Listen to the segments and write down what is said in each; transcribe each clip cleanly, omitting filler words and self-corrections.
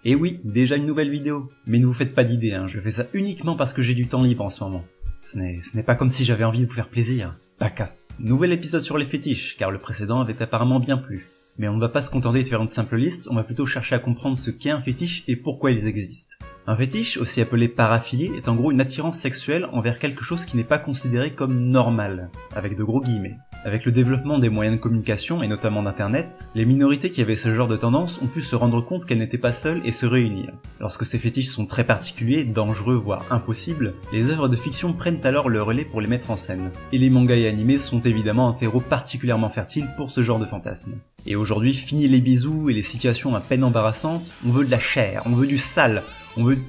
Et oui, déjà une nouvelle vidéo. Mais ne vous faites pas d'idée, hein, je fais ça uniquement parce que j'ai du temps libre en ce moment. Ce n'est pas comme si j'avais envie de vous faire plaisir. Baka. Nouvel épisode sur les fétiches, car le précédent avait apparemment bien plu. Mais on ne va pas se contenter de faire une simple liste, on va plutôt chercher à comprendre ce qu'est un fétiche et pourquoi ils existent. Un fétiche, aussi appelé paraphilie, est en gros une attirance sexuelle envers quelque chose qui n'est pas considéré comme normal, avec de gros guillemets. Avec le développement des moyens de communication, et notamment d'internet, les minorités qui avaient ce genre de tendance ont pu se rendre compte qu'elles n'étaient pas seules et se réunir. Lorsque ces fétiches sont très particuliers, dangereux voire impossibles, les œuvres de fiction prennent alors le relais pour les mettre en scène. Et les mangas et animés sont évidemment un terreau particulièrement fertile pour ce genre de fantasmes. Et aujourd'hui, fini les bisous et les situations à peine embarrassantes, on veut de la chair, on veut du sale, on veut...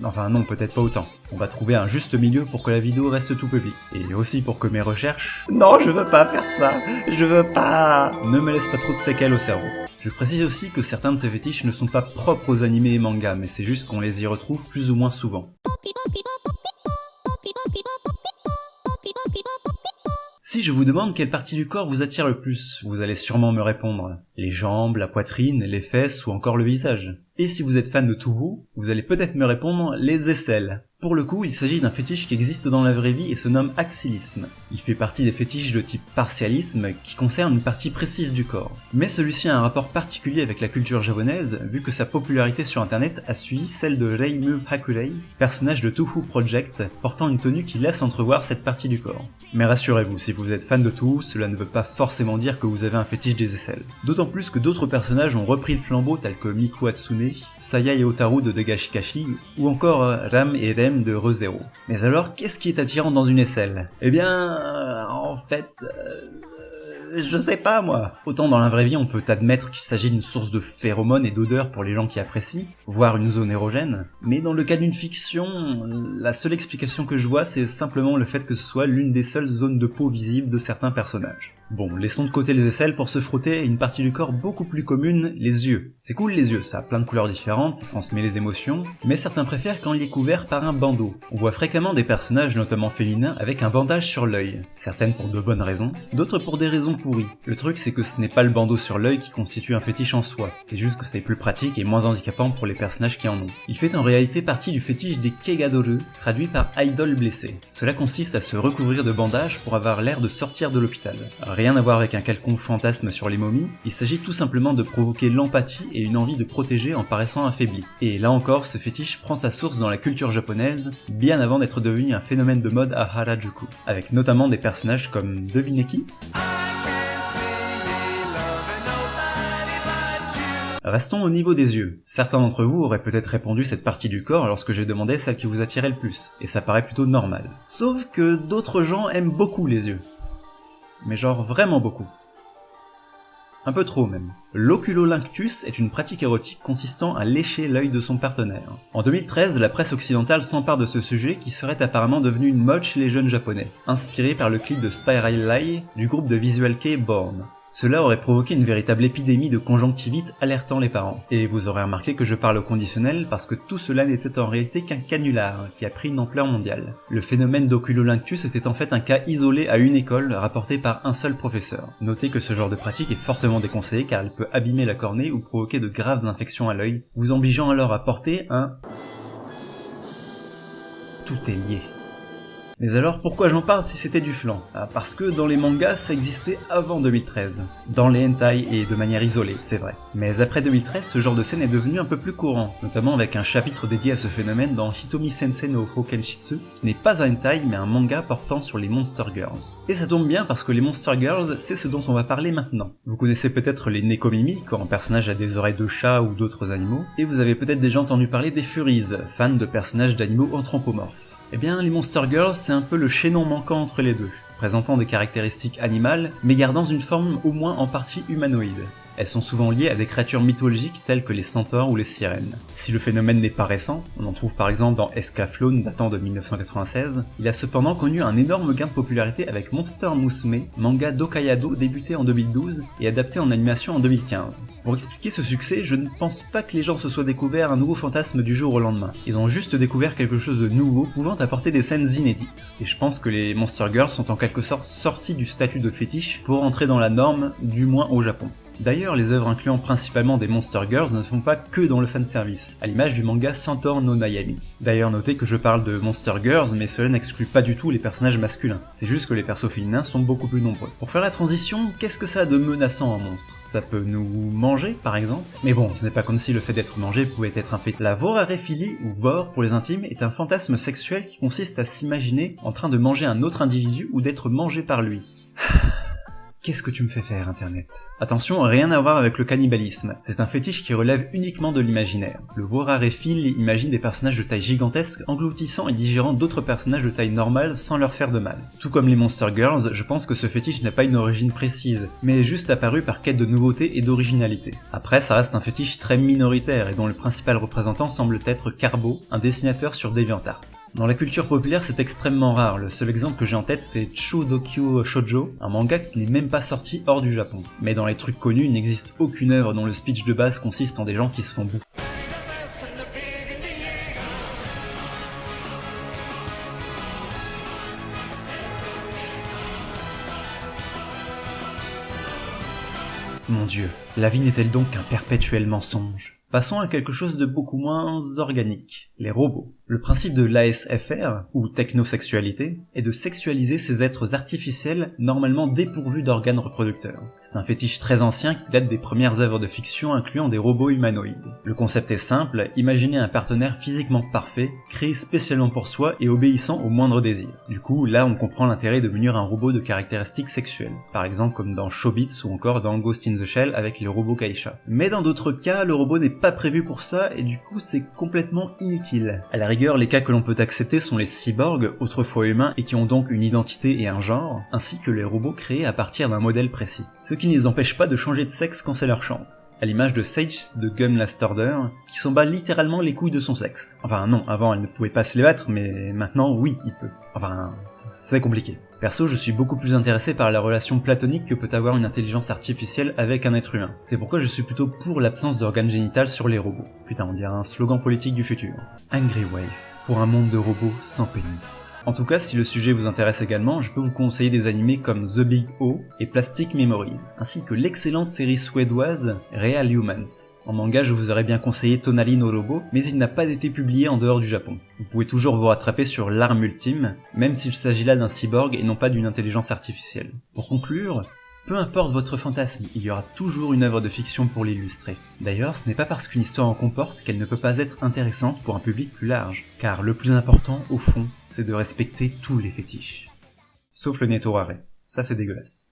Enfin non, peut-être pas autant. On va trouver un juste milieu pour que la vidéo reste tout public. Et aussi pour que mes recherches... Non, je veux pas faire ça. Je veux pas. Ne me laisse pas trop de séquelles au cerveau. Je précise aussi que certains de ces fétiches ne sont pas propres aux animés et mangas, mais c'est juste qu'on les y retrouve plus ou moins souvent. Si je vous demande quelle partie du corps vous attire le plus, vous allez sûrement me répondre les jambes, la poitrine, les fesses ou encore le visage. Et si vous êtes fan de Touhou, vous allez peut-être me répondre les aisselles. Pour le coup, il s'agit d'un fétiche qui existe dans la vraie vie et se nomme axilisme. Il fait partie des fétiches de type partialisme qui concernent une partie précise du corps. Mais celui-ci a un rapport particulier avec la culture japonaise, vu que sa popularité sur internet a suivi celle de Reimu Hakurei, personnage de Touhou Project, portant une tenue qui laisse entrevoir cette partie du corps. Mais rassurez-vous, si vous êtes fan de Touhou, cela ne veut pas forcément dire que vous avez un fétiche des aisselles. D'autant plus que d'autres personnages ont repris le flambeau tels que Miku Hatsune, Saya et Otaru de Degashikashi, ou encore Ram et Rem de Re:Zero. Mais alors, qu'est-ce qui est attirant dans une aisselle? Eh bien, en fait... je sais pas moi. Autant dans la vraie vie on peut admettre qu'il s'agit d'une source de phéromones et d'odeurs pour les gens qui apprécient, voire une zone érogène, mais dans le cas d'une fiction, la seule explication que je vois c'est simplement le fait que ce soit l'une des seules zones de peau visibles de certains personnages. Bon, laissons de côté les aisselles pour se frotter à une partie du corps beaucoup plus commune, les yeux. C'est cool les yeux, ça a plein de couleurs différentes, ça transmet les émotions, mais certains préfèrent quand il est couvert par un bandeau. On voit fréquemment des personnages, notamment féminins, avec un bandage sur l'œil, certaines pour de bonnes raisons, d'autres pour des raisons pourries. Le truc c'est que ce n'est pas le bandeau sur l'œil qui constitue un fétiche en soi, c'est juste que c'est plus pratique et moins handicapant pour les personnages qui en ont. Il fait en réalité partie du fétiche des Kegadoru, traduit par idole blessée. Cela consiste à se recouvrir de bandages pour avoir l'air de sortir de l'hôpital. Rien à voir avec un quelconque fantasme sur les momies, il s'agit tout simplement de provoquer l'empathie et une envie de protéger en paraissant affaibli. Et là encore, ce fétiche prend sa source dans la culture japonaise, bien avant d'être devenu un phénomène de mode à Harajuku, avec notamment des personnages comme devinez qui ? Restons au niveau des yeux. Certains d'entre vous auraient peut-être répondu cette partie du corps lorsque j'ai demandé celle qui vous attirait le plus, et ça paraît plutôt normal. Sauf que d'autres gens aiment beaucoup les yeux. Mais genre vraiment beaucoup. Un peu trop même. L'oculolinctus est une pratique érotique consistant à lécher l'œil de son partenaire. En 2013, la presse occidentale s'empare de ce sujet qui serait apparemment devenu une mode chez les jeunes japonais, inspiré par le clip de Spiral Lie du groupe de visual kei Born. Cela aurait provoqué une véritable épidémie de conjonctivite alertant les parents. Et vous aurez remarqué que je parle au conditionnel parce que tout cela n'était en réalité qu'un canular qui a pris une ampleur mondiale. Le phénomène d'oculolinctus était en fait un cas isolé à une école rapporté par un seul professeur. Notez que ce genre de pratique est fortement déconseillé car elle peut abîmer la cornée ou provoquer de graves infections à l'œil, vous obligeant alors à porter un... Tout est lié. Mais alors pourquoi j'en parle si c'était du flan? Parce que dans les mangas ça existait avant 2013. Dans les hentai et de manière isolée, c'est vrai. Mais après 2013, ce genre de scène est devenu un peu plus courant, notamment avec un chapitre dédié à ce phénomène dans Hitomi Sensei no Hokenshitsu, qui n'est pas un hentai mais un manga portant sur les Monster Girls. Et ça tombe bien parce que les Monster Girls, c'est ce dont on va parler maintenant. Vous connaissez peut-être les Nekomimi, quand un personnage a des oreilles de chat ou d'autres animaux, et vous avez peut-être déjà entendu parler des Furies, fans de personnages d'animaux anthropomorphes. Eh bien, les Monster Girls, c'est un peu le chaînon manquant entre les deux, présentant des caractéristiques animales, mais gardant une forme au moins en partie humanoïde. Elles sont souvent liées à des créatures mythologiques telles que les centaures ou les sirènes. Si le phénomène n'est pas récent, on en trouve par exemple dans Escaflowne datant de 1996, il a cependant connu un énorme gain de popularité avec Monster Musume, manga d'Okayado débuté en 2012 et adapté en animation en 2015. Pour expliquer ce succès, je ne pense pas que les gens se soient découverts un nouveau fantasme du jour au lendemain. Ils ont juste découvert quelque chose de nouveau pouvant apporter des scènes inédites. Et je pense que les Monster Girls sont en quelque sorte sortis du statut de fétiche pour entrer dans la norme, du moins au Japon. D'ailleurs, les œuvres incluant principalement des Monster Girls ne font pas que dans le fanservice, à l'image du manga Centaur no Nayami. D'ailleurs, notez que je parle de Monster Girls, mais cela n'exclut pas du tout les personnages masculins, c'est juste que les persos féminins sont beaucoup plus nombreux. Pour faire la transition, qu'est-ce que ça a de menaçant un monstre? Ça peut nous manger, par exemple? Mais bon, ce n'est pas comme si le fait d'être mangé pouvait être un fait. La voraréphilie, ou vor pour les intimes, est un fantasme sexuel qui consiste à s'imaginer en train de manger un autre individu ou d'être mangé par lui. Qu'est-ce que tu me fais faire, Internet? Attention, rien à voir avec le cannibalisme. C'est un fétiche qui relève uniquement de l'imaginaire. Le voraréphile imagine des personnages de taille gigantesque engloutissant et digérant d'autres personnages de taille normale sans leur faire de mal. Tout comme les Monster Girls, je pense que ce fétiche n'a pas une origine précise, mais est juste apparu par quête de nouveauté et d'originalité. Après, ça reste un fétiche très minoritaire et dont le principal représentant semble être Carbo, un dessinateur sur DeviantArt. Dans la culture populaire, c'est extrêmement rare. Le seul exemple que j'ai en tête, c'est Chodokyo Shoujo, un manga qui n'est même pas sorti hors du Japon. Mais dans les trucs connus, il n'existe aucune œuvre dont le speech de base consiste en des gens qui se font bouffer. Mon Dieu, la vie n'est-elle donc qu'un perpétuel mensonge? Passons à quelque chose de beaucoup moins organique, les robots. Le principe de l'ASFR, ou technosexualité, est de sexualiser ces êtres artificiels normalement dépourvus d'organes reproducteurs. C'est un fétiche très ancien qui date des premières œuvres de fiction incluant des robots humanoïdes. Le concept est simple, imaginez un partenaire physiquement parfait, créé spécialement pour soi et obéissant au moindre désir. Du coup, là on comprend l'intérêt de munir un robot de caractéristiques sexuelles, par exemple comme dans Chobits ou encore dans Ghost in the Shell avec les robots Kaisha. Mais dans d'autres cas, le robot n'est pas prévu pour ça et du coup c'est complètement inutile. À la rigueur, les cas que l'on peut accepter sont les cyborgs, autrefois humains et qui ont donc une identité et un genre, ainsi que les robots créés à partir d'un modèle précis. Ce qui ne les empêche pas de changer de sexe quand ça leur chante. À l'image de Sage de Gun Last Order, qui s'en bat littéralement les couilles de son sexe. Enfin non, avant elle ne pouvait pas se les battre, mais maintenant oui, il peut. Enfin, c'est compliqué. Perso, je suis beaucoup plus intéressé par la relation platonique que peut avoir une intelligence artificielle avec un être humain. C'est pourquoi je suis plutôt pour l'absence d'organes génitales sur les robots. Putain, on dirait un slogan politique du futur. Angry Wife, pour un monde de robots sans pénis. En tout cas, si le sujet vous intéresse également, je peux vous conseiller des animés comme The Big O et Plastic Memories, ainsi que l'excellente série suédoise Real Humans. En manga, je vous aurais bien conseillé Tonali no Robo, mais il n'a pas été publié en dehors du Japon. Vous pouvez toujours vous rattraper sur l'arme ultime, même s'il s'agit là d'un cyborg et non pas d'une intelligence artificielle. Pour conclure, peu importe votre fantasme, il y aura toujours une œuvre de fiction pour l'illustrer. D'ailleurs, ce n'est pas parce qu'une histoire en comporte qu'elle ne peut pas être intéressante pour un public plus large, car le plus important, au fond, c'est de respecter tous les fétiches. Sauf le Netorare, ça c'est dégueulasse.